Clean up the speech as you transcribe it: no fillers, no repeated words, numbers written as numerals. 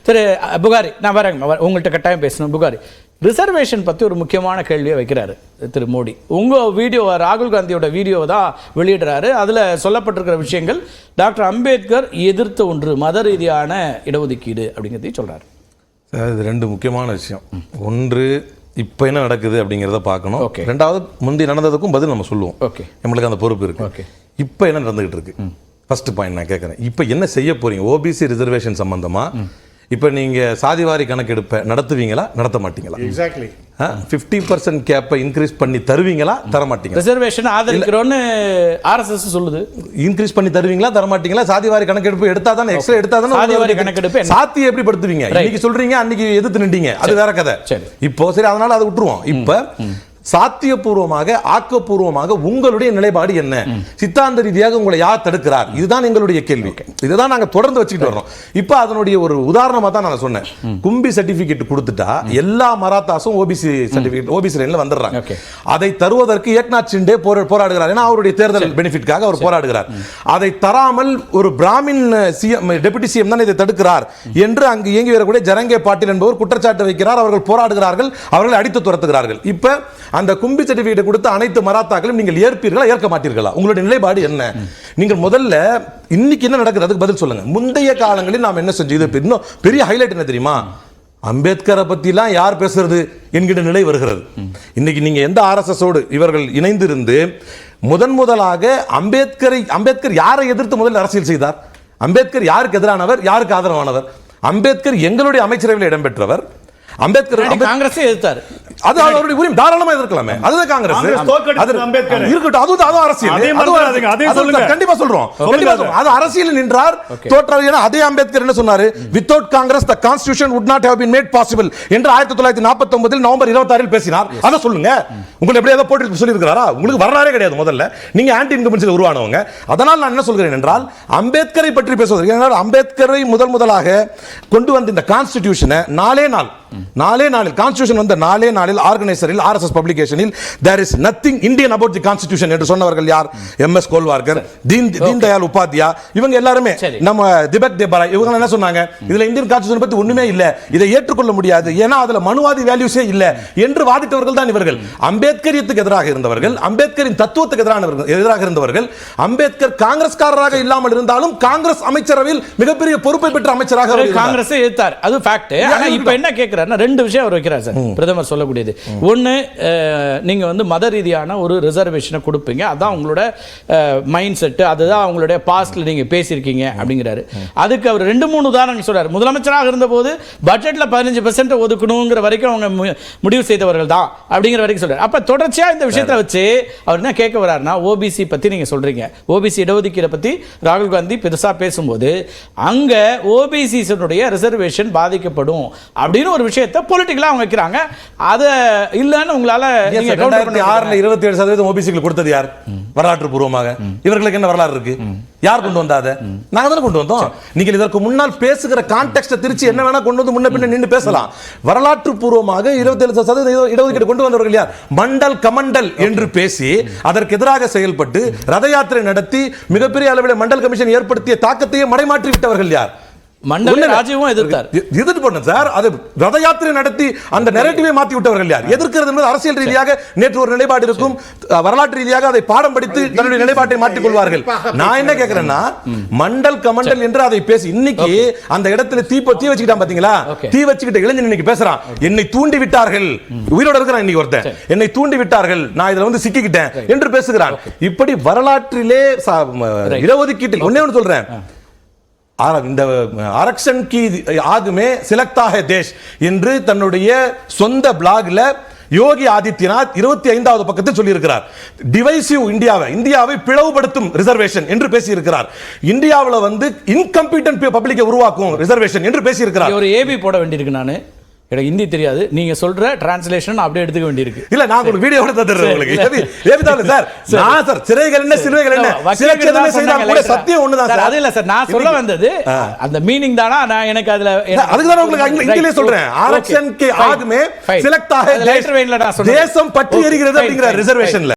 திரு புகாரி, நான் வரேங்க, உங்கள்கிட்ட கட்டாயம் பேசணும். புகாரி, ரிசர்வேஷன் பற்றி ஒரு முக்கியமான கேள்வியை வைக்கிறாரு திரு மோடி. உங்கள் வீடியோ, ராகுல் காந்தியோட வீடியோவை தான் வெளியிடுறாரு. அதில் சொல்லப்பட்டிருக்கிற விஷயங்கள் டாக்டர் அம்பேத்கர் எதிர்த்த ஒன்று மத ரீதியான இடஒதுக்கீடு அப்படிங்கிறதையும் சொல்கிறார். சார், இது ரெண்டு முக்கியமான விஷயம். ஒன்று, இப்போ என்ன நடக்குது அப்படிங்கிறத பார்க்கணும். ரெண்டாவது, முந்தி நடந்ததுக்கும் பதில் நம்ம சொல்லுவோம். நம்மளுக்கு அந்த பொறுப்பு இருக்கு. இப்போ என்ன நடந்துகிட்டு இருக்கு, ஃபர்ஸ்ட் பாயிண்ட் நான் கேட்குறேன். இப்போ என்ன செய்ய போறீங்க ஓபிசி ரிசர்வேஷன் சம்பந்தமா? இப்போ நீங்கள் சாதிவாரி கணக்கெடுப்பை நடத்துவீங்களா, நடத்த மாட்டீங்களா? எக்ஸாக்ட்லி 50% கேப்பை இன்க்ரீஸ் பண்ணி தருவீங்களா, தர மாட்டீங்களா? ரிசர்வேஷன் ஆதரிக்கிறோன்னு ஆர்எஸ்எஸ் சொல்லுது. இன்க்ரீஸ் பண்ணி தருவீங்களா, தர மாட்டீங்களா? சாதிவாரி கணக்கெடுப்பு எடுத்தா தானே, எக்ஸ்ட்ரா எடுத்தா தானே சாதிவாரி கணக்கெடுப்பு சாத்தி எப்படி படுத்துவீங்க? இன்னைக்கு சொல்றீங்க, அன்னைக்கு எதிர்த்து நின்றீங்க, அது வேற கதை. இப்போ சரி, அதனால அதை விட்டுருவோம். இப்போ சாத்தியபூர்வமாக, ஆக்கப்பூர்வமாக உங்களுடைய நிலைப்பாடு என்ன? சித்தாந்த ரீதியாக உங்களை யார் தடுக்கிறார்? இதுதான் எங்களுடைய கேள்வி. இதுதான் நாங்க தொடர்ந்து வச்சுக்கிட்டு வரோம். இப்ப அதனுடைய ஒரு உதாரணமா தான் நான் சொன்னேன். கும்பி சர்டிபிகேட் கொடுத்துட்டா எல்லா மராத்தாஸும் ஓபிசி சர்டிபிகேட், ஓபிசி லைன்ல வந்துடுறாங்க. அதை தருவதற்கு ஏக்நாத் ஷிண்டே போராடுகிறார். ஏன்னா அவருடைய தேர்தல் பெனிஃபிட்காக அவர் போராடுகிறார். அதை தராமல் ஒரு பிராமின் சிஎம், டெபுட்டி சிஎம் தான் இதை தடுக்கிறார் என்று அங்கு இயங்கி வரக்கூடிய ஜரங்கே பாட்டீல் என்பவர் குற்றச்சாட்டு வைக்கிறார். அவர்கள் போராடுகிறார்கள், அவர்களை அடித்து துரத்துகிறார்கள். இப்ப அந்த கும்பி சர்டிபிகேட் கொடுத்த அனைத்து மராத்தாக்களும் நீங்கள் ஏற்பீர்களா, ஏற்க மாட்டீர்களா? உங்களுடைய நிலைப்பாடு என்ன? நீங்கள் முதல்ல இன்னைக்கு என்ன நடக்குது அதுக்கு பதில் சொல்லுங்க. முந்தைய காலங்களில் நாம் என்ன செஞ்சோம்? இது இன்னும் பெரிய ஹைலைட் என்ன தெரியுமா? அம்பேத்கரை பத்திலாம் யார் பேசுறது என்கிற நிலை வருகிறது. இன்னைக்கு நீங்க எந்த ஆர்எஸ்எஸோடு இவர்கள் இணைந்திருந்து முதலாக அம்பேத்கர் யாரை எதிர்த்து முதலில் அரசியல் செய்தார்? அம்பேத்கர் யாருக்கு எதிரானவர், யாருக்கு ஆதரவானவர்? அம்பேத்கர் எங்களுடைய அமைச்சரவையில் இடம்பெற்றவர். அம்பேத்கர் காங்கிரஸே எதிர்த்தார். அது அவருடைய உரிமை, தாராளமா எதிர்க்கலாமே. அதுதான் காங்கிரஸ் இருக்கட்டும், அதுவும் அரசியல். கண்டிப்பா சொல்றோம், அது அரசியல் நின்றார், தோற்றார். அதே அம்பேத்கர் என்ன சொன்னாரு? Without Congress the constitution would not have been made possible என்று 1949 நவம்பர் 26 பேசினார். அத சொல்லுங்க. உங்களுக்கு எப்படி ஏதோ போட்டு சொல்லி இருக்கிறாரா? உங்களுக்கு வரலாறே கிடையாது. முதல்ல நீங்க ஆன்டி இன்கம்பன்சில உருவானவங்க. அதனால் நான் என்ன சொல்கிறேன் என்றால், அம்பேத்கரை பற்றி பேசுவது, ஏனென்றால் அம்பேத்கரை முதலாக கொண்டு வந்த இந்த கான்ஸ்டிடியூஷனை நாளே நாளில் கான்ஸ்டிடியூஷன் வந்த நாளே நாளில் ஆர்கனைசரில், RSS பப்ளிகேஷனில் there is nothing Indian about the constitution என்று சொன்னவர்கள் யார்? எம்எஸ் கோல்வார்கர், தீன் தயாள் உபாத்யா, இவங்க எல்லாரும் நம்ம திபக் தேபராய், இவங்க என்ன சொன்னாங்க? இதுல இந்தியன் கான்ஸ்டிடியூஷன் பத்தி ஒண்ணுமே இல்ல, இதை ஏற்றுக்கொள்ள முடியாது, ஏன்னா அதுல மனுவாதி வேல்யூஸே இல்ல என்று வாதிட்டவர்கள் தான் இவர்கள். அம்பேத்கரியத்துக்கு எதிராக இருந்தவர்கள், அம்பேத்கரின் தத்துவத்துக்கு எதிராக இருந்தவர்கள். அம்பேத்கர் காங்கிரஸ்காரராக இல்லாமல் இருந்தாலும் காங்கிரஸ் அமைச்சரவையில் மிகப்பெரிய பொறுப்பை பெற்ற அமைச்சராக காங்கிரஸ் எதிர்த்தார். அது ஃபேக்ட். ஆனா இப்போ என்ன கேட்கிறார், ரெண்டு விஷயம் அவர் வைக்கிறார் சார், பிரதமர் சொல்லக்கூடியது. ஒன்று, நீங்க வந்து மத ரீதியான ஒரு ரிசர்வேஷனை கொடுப்பீங்க, அதான் உங்களோட மைண்ட் செட், அதுதான் உங்களுடைய பாஸ்ட்ல நீங்க பேசியிருக்கீங்க அப்படிங்கிறாரு. அதுக்கு அவர் 2-3 உதாரணங்கள் சொல்றாரு. முதலமைச்சராக இருந்தபோது பட்ஜெட்ல 15% ஒதுக்கணுங்கிற வரைக்கும் அவங்க முடிவு செய்தவர்கள் தான் அப்படிங்கிற வரைக்கும் சொல்றாரு. அப்ப தொடர்ச்சியா இந்த விஷயத்தை வச்சு அவர் என்ன கேட்க வர்றாருன்னா, ஓபிசி பத்தி நீங்க சொல்றீங்க, ஓபிசி இடஒதுக்கீடு பத்தி ராகுல் காந்தி பெருசா பேசும்போது அங்க ஓபிசினுடைய ரிசர்வேஷன் பாதிக்கப்படும் அப்படின்னு ஒரு விஷயத்தை பொலிட்டிக்கலா அவங்க வைக்கிறாங்க. அது இல்லன்னு உங்களால 2006ல 27% ஓபிசிக்கு கொடுத்தது யார்? வரலாற்று பூர்வமாக இவர்களுக்கு என்ன வரலாறு இருக்கு? யார் கொண்டு வந்தாத? நாங்க தான கொண்டு வந்தோம். நீங்க இதற்கு முன்னால் பேசுகிற கான்டெக்ஸ்ட திருச்சி என்ன வேணா கொண்டு வந்து முன்ன பின்ன நின்னு பேசலாம். வரலாற்று பூர்வமாக 27% இடஒதுக்கீடு கொண்டு வந்தவர்கள் யார்? மண்டல் கமண்டல் என்று பேசி அதற்கு எதிராக செயல்பட்டு ரத யாத்திரை நடத்தி மிகப்பெரிய அளவில் மண்டல் கமிஷன் ஏற்படுத்திய தாக்கத்தையே மடைமாற்றி விட்டவர்கள் யார்? எதிர்த்து பண்ண சார், அது ரத யாத்திரை நடத்தி அந்த நெரேட்டிவை மாத்தி விட்டவர்கள் யார்? எதிர்க்கிறது என்பது அரசியல் ரீதியாக நேற்று ஒரு நிலைப்பாடு இருக்கும், வரலாற்று ரீதியாக அதை பாடம் படித்து தன்னுடைய நிலைப்பாட்டை மாற்றிக் கொள்வார்கள். நான் என்ன கேட்கிறேன்னா, மண்டல் கமண்டல் என்று அதை பேசி இன்னைக்கு அந்த இடத்துல தீ வச்சுக்கிட்டான் பாத்தீங்களா? தீ வச்சுக்கிட்ட இளைஞன் இன்னைக்கு பேசுறான், என்னை தூண்டி விட்டார்கள், உயிரோட இருக்கிறான் இன்னைக்கு ஒருத்தன், என்னை தூண்டி விட்டார்கள், நான் இதுல வந்து சிக்கிக்கிட்டேன் என்று பேசுகிறான். இப்படி வரலாற்றிலே இடஒதுக்கீட்டில் ஒன்னே ஒன்று சொல்றேன், இந்த ஆரக்ஷன் கி ஆகுமே சிலக்தா ஹை தேஷ் என்று தன்னுடைய சொந்த பிளாக்ல யோகி ஆதித்யநாத் 25வது பக்கத்தில் சொல்லி இருக்கிறார். டிவைசிவ் இந்தியாவை பிளவுபடுத்தும் ரிசர்வேஷன் என்று பேசி இருக்கிறார். இந்தியாவில் வந்து இன்கம்பிட்டன்ட் பப்ளிக்கை உருவாக்கும் ரிசர்வேஷன் என்று பேசி இருக்கிறார். ஒரு ஏபி போட வேண்டியிருக்கு. நான் எனக்கு ஹிந்தி தெரியாது, நீங்க சொல்ற டிரான்ஸ்லேஷன் அப்படியே எடுத்துக்க வேண்டியிருக்கு. இல்ல, நான் ஒரு வீடியோட தந்துறேன் உங்களுக்கு. ஏபிதால சார், நான் சார் சிறைகள் என்ன சிலுவைகள் என்ன சிலச்சதமே செய்தால் கூட சத்தியம் ஒண்ணுதான் சார். அது இல்ல சார், நான் சொல்ல வந்தது அந்த மீனிங் தானா? நான் எனக்கு அதுல அதுக்கு தான் உங்களுக்கு இங்கிலீஷ்ல சொல்றேன். ஆரக்ஷன் கே ஆகுமே சிலக்தா ஹை தேசம் பற்றி எரிகிறது அப்படிங்கற ரிசர்வேஷன்ல